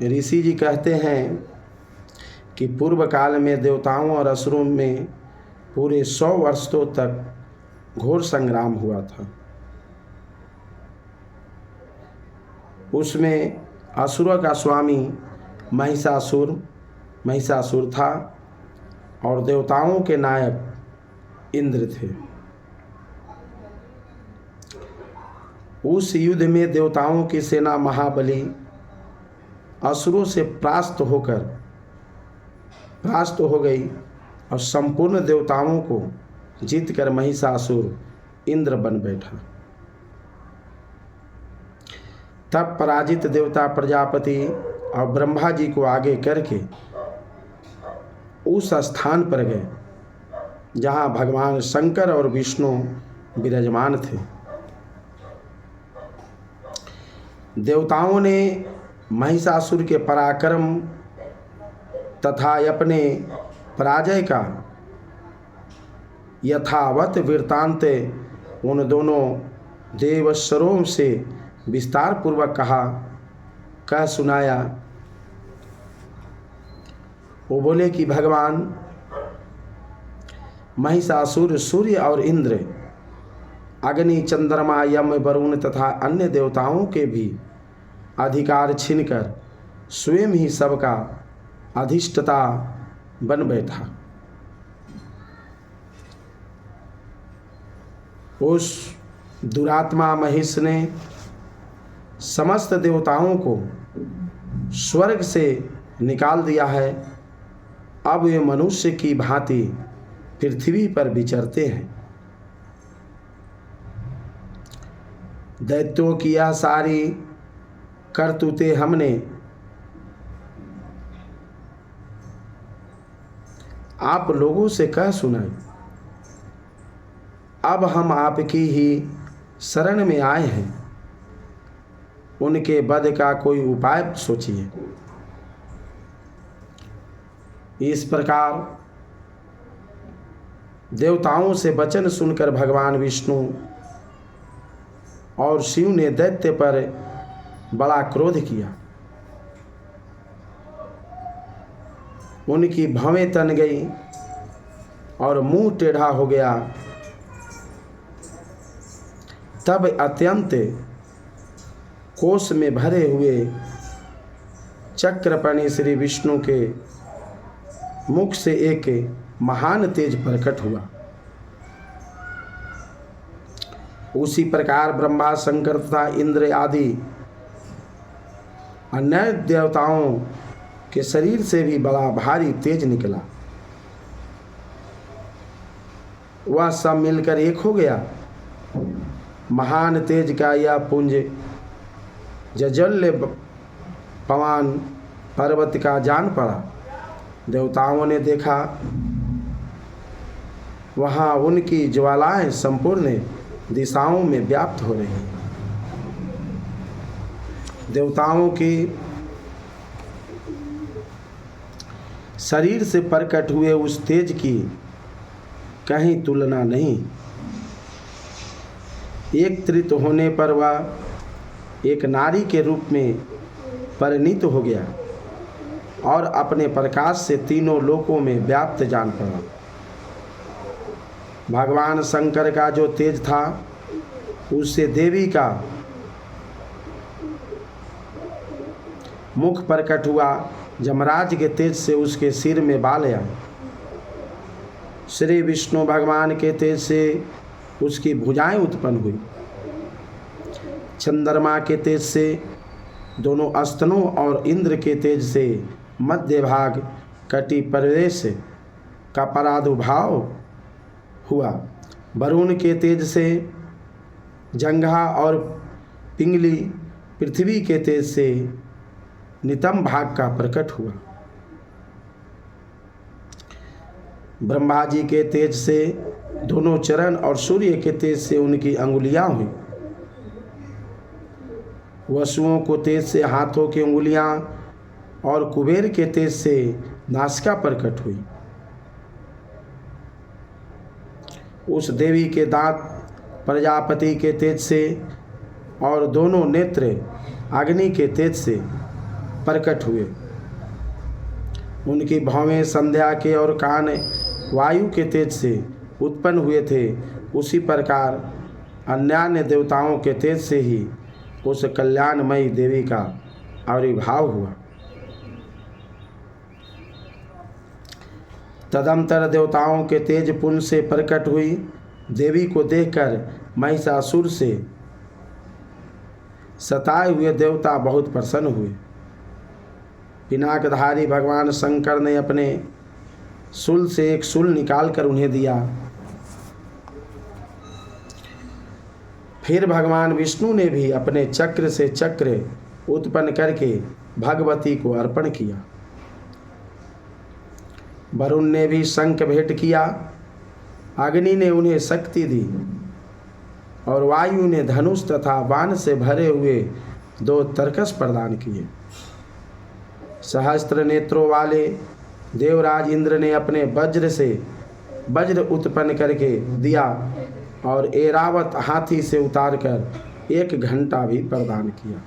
ऋषि जी कहते हैं कि पूर्व काल में देवताओं और असुरों में पूरे 100 वर्षों तक घोर संग्राम हुआ था। उसमें असुरों का स्वामी महिषासुर था और देवताओं के नायक इंद्र थे। उस युद्ध में देवताओं की सेना महाबली असुरों से परास्त हो गई और संपूर्ण देवताओं को जीतकर महिषासुर इंद्र बन बैठा। तब पराजित देवता प्रजापति और ब्रह्मा जी को आगे करके उस स्थान पर गए जहाँ भगवान शंकर और विष्णु विराजमान थे। देवताओं ने महिषासुर के पराक्रम तथा अपने पराजय का यथावत वृत्तांत उन दोनों देवस्वरों से विस्तार पूर्वक कह सुनाया। वो बोले कि भगवान महिषासुर सूर्य और इंद्र, अग्नि, चंद्रमा, यम, वरुण तथा अन्य देवताओं के भी अधिकार छीनकर स्वयं ही सबका अधिष्ठता बन बैठा। उस दुरात्मा महिष ने समस्त देवताओं को स्वर्ग से निकाल दिया है। अब वे मनुष्य की भांति पृथ्वी पर विचरते हैं। दैत्यों की यह सारी करतूतें हमने आप लोगों से कह सुनाई। अब हम आपकी ही शरण में आए हैं। उनके वध का कोई उपाय सोचिए। इस प्रकार देवताओं से वचन सुनकर भगवान विष्णु और शिव ने दैत्य पर बड़ा क्रोध किया। उनकी भवें तन गई और मुंह टेढ़ा हो गया। तब अत्यंत कोष में भरे हुए चक्रपाणि श्री विष्णु के मुख से एक महान तेज प्रकट हुआ। उसी प्रकार ब्रह्मा, शंकर तथा इंद्र आदि अन्य देवताओं के शरीर से भी बड़ा भारी तेज निकला। वह सब मिलकर एक हो गया। महान तेज का यह पुंज जजल्य पवन पर्वत का जान पड़ा। देवताओं ने देखा, वहाँ उनकी ज्वालाएं संपूर्ण दिशाओं में व्याप्त हो रही हैं। देवताओं के शरीर से प्रकट हुए उस तेज की कहीं तुलना नहीं। एक त्रित होने पर वह एक नारी के रूप में परिणित हो गया और अपने प्रकाश से तीनों लोकों में व्याप्त जान पड़ा। भगवान शंकर का जो तेज था उससे देवी का मुख प्रकट हुआ। यमराज के तेज से उसके सिर में बाल आए। श्री विष्णु भगवान के तेज से उसकी भुजाएं उत्पन्न हुई। चंद्रमा के तेज से दोनों स्तनों और इंद्र के तेज से मध्य भाग कटि प्रदेश का प्रादुर्भाव हुआ। वरुण के तेज से जंघा और पिंगली, पृथ्वी के तेज से नितम भाग का प्रकट हुआ। ब्रह्मा जी के तेज से दोनों चरण और सूर्य के तेज से उनकी अंगुलियां हुई। वसुओं को तेज से हाथों की अंगुलियां और कुबेर के तेज से नासिका प्रकट हुई। उस देवी के दांत प्रजापति के तेज से और दोनों नेत्र अग्नि के तेज से प्रकट हुए। उनकी भौवें संध्या के और कान वायु के तेज से उत्पन्न हुए थे। उसी प्रकार अन्यान्य देवताओं के तेज से ही उस कल्याणमयी देवी का आविर्भाव हुआ। तदंतर देवताओं के तेज पुंज से प्रकट हुई देवी को देखकर महिषासुर से सताए हुए देवता बहुत प्रसन्न हुए। पिनाकधारी भगवान शंकर ने अपने शूल से एक शूल निकालकर उन्हें दिया। फिर भगवान विष्णु ने भी अपने चक्र से चक्र उत्पन्न करके भगवती को अर्पण किया। वरुण ने भी शंख भेंट किया। अग्नि ने उन्हें शक्ति दी और वायु ने धनुष तथा बाण से भरे हुए 2 तरकस प्रदान किए। सहस्त्र नेत्रों वाले देवराज इंद्र ने अपने वज्र से वज्र उत्पन्न करके दिया और ऐरावत हाथी से उतारकर 1 घंटा भी प्रदान किया।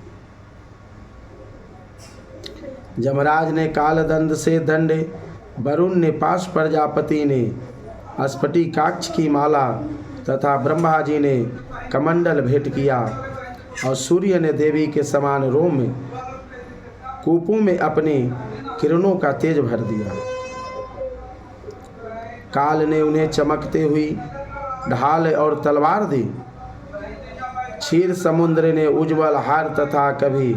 जमराज ने कालदंड से दंड, वरुण ने पाश, प्रजापति ने स्फटिकाक्ष की माला तथा ब्रह्मा जी ने कमंडल भेंट किया और सूर्य ने देवी के समान रोम कूपों में अपनी किरणों का तेज भर दिया। काल ने उन्हें चमकते हुई ढाल और तलवार दी। क्षीर समुद्र ने उज्ज्वल हार तथा कभी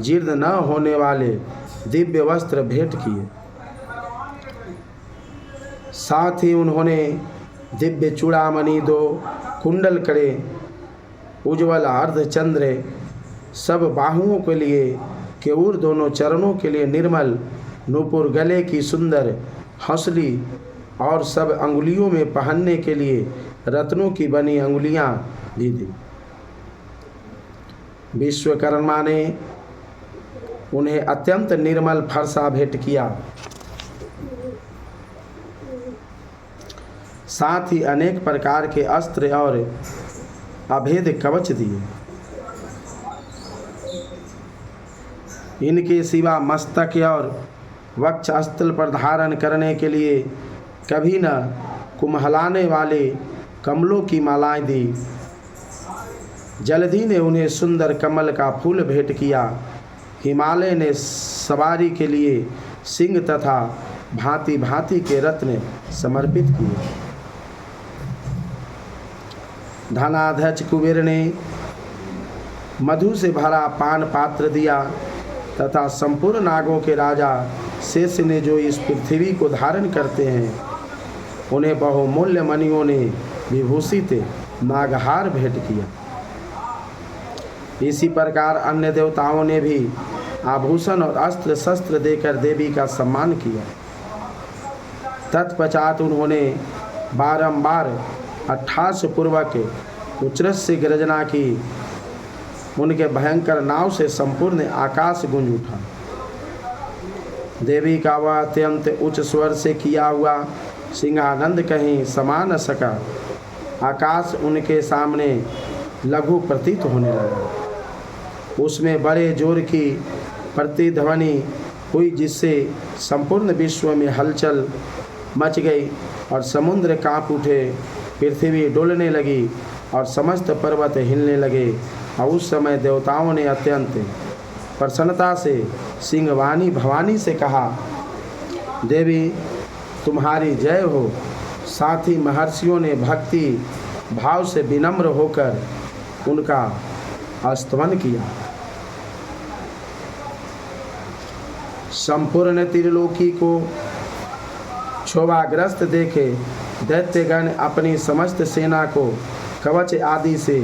जीर्ण न होने वाले दिव्य वस्त्र भेंट किए। साथ ही उन्होंने दिव्य चूड़ामणि, 2 कुंडल कड़े, उज्ज्वल अर्धचंद्र, सब बाहुओं के लिए केयूर, दोनों चरणों के लिए निर्मल नूपुर, गले की सुंदर हंसली और सब अंगुलियों में पहनने के लिए रत्नों की बनी अंगुलियां भी दी। विश्वकर्मा ने उन्हें अत्यंत निर्मल फरसा भेंट किया। साथ ही अनेक प्रकार के अस्त्र और अभेद कवच दिए। इनके सिवा मस्तक और वक्ष स्थल पर धारण करने के लिए कभी न कुम्हलाने वाले कमलों की मालाएं दी। जल्दी ने उन्हें सुंदर कमल का फूल भेंट किया। हिमालय ने सवारी के लिए सिंह तथा भांति भांति के रत्न समर्पित किए। धनाध्यक्ष कुबेर ने मधु से भरा पान पात्र दिया तथा संपूर्ण नागों के राजा शेष ने जो इस पृथ्वी को धारण करते हैं उन्हें बहुमूल्य मणियों ने विभूषित नागहार भेंट किया। इसी प्रकार अन्य देवताओं ने भी आभूषण और अस्त्र शस्त्र देकर देवी का सम्मान किया। तत्पश्चात उन्होंने बारंबार अट्ठास पूर्वक उच्चरस से गर्जना की। उनके भयंकर नाव से संपूर्ण आकाश गूंज उठा। देवी का वह अत्यंत उच्च स्वर से किया हुआ सिंहानंद कहीं समा न सका। आकाश उनके सामने लघु प्रतीत होने लगा। उसमें बड़े जोर की प्रतिध्वनि हुई जिससे संपूर्ण विश्व में हलचल मच गई और समुद्र कांप उठे, पृथ्वी डोलने लगी और समस्त पर्वत हिलने लगे। और उस समय देवताओं ने अत्यंत प्रसन्नता से सिंहवाणी भवानी से कहा, देवी तुम्हारी जय हो। साथ ही महर्षियों ने भक्ति भाव से विनम्र होकर उनका स्तवन किया। संपूर्ण त्रिलोकी को क्षोभाग्रस्त देखे दैत्यगण अपनी समस्त सेना को कवच आदि से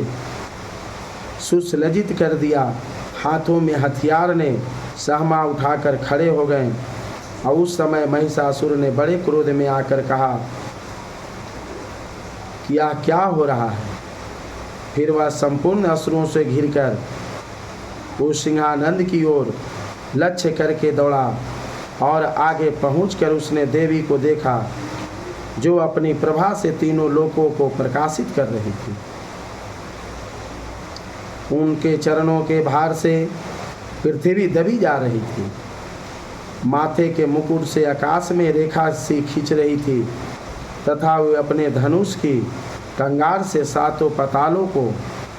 सुसज्जित कर दिया। हाथों में हथियार ने सहमा उठाकर खड़े हो गए। और उस समय महिषासुर ने बड़े क्रोध में आकर कहा कि यह क्या हो रहा है। फिर वह संपूर्ण असुरों से घिरकर उस सिंहानंद की ओर लक्ष्य करके दौड़ा और आगे पहुंचकर उसने देवी को देखा जो अपनी प्रभा से तीनों लोकों को प्रकाशित कर रही थी। उनके चरणों के भार से पृथ्वी दबी जा रही थी। माथे के मुकुट से आकाश में रेखा सी खींच रही थी तथा वे अपने धनुष की कंगार से सातों पातालों को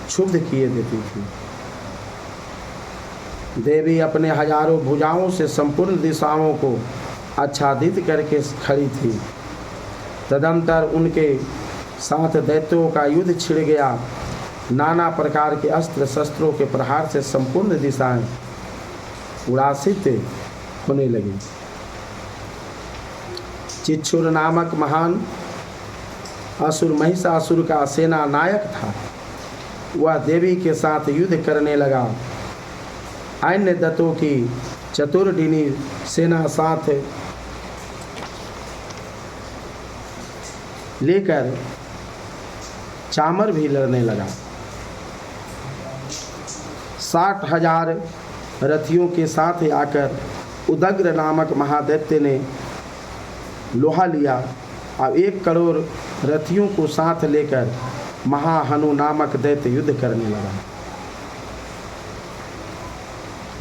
क्षुब्ध किए देती थी। देवी अपने हजारों भुजाओं से संपूर्ण दिशाओं को आच्छादित करके खड़ी थी। तदंतर उनके साथ दैत्यों का युद्ध छिड़ गया। नाना प्रकार के अस्त्र शस्त्रों के प्रहार से संपूर्ण दिशाएं उड़ासित होने लगी। चिच्छुर नामक महान असुर महिषासुर का सेना नायक था। वह देवी के साथ युद्ध करने लगा। अन्य दत्तों की चतुर्दिनी सेना साथ लेकर चामर भी लड़ने लगा। 60,000 रथियों के साथ आकर उदग्र नामक महादैत्य ने लोहा लिया और 1 करोड़ रथियों को साथ लेकर महाहनु नामक दैत्य युद्ध करने लगा,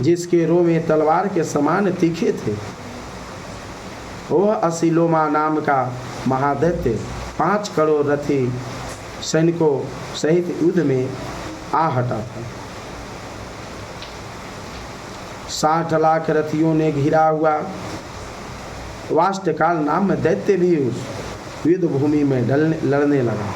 जिसके रोमे तलवार के समान तीखे थे। वह असिलोमा नाम का महादैत्य 5 करोड़ रथी सैनिकों सहित युद्ध में आ हटा था। 60 लाख रथियों ने घिरा हुआ वाष्टकाल नाम में दैत्य भी उस युद्ध भूमि में लड़ने लगा।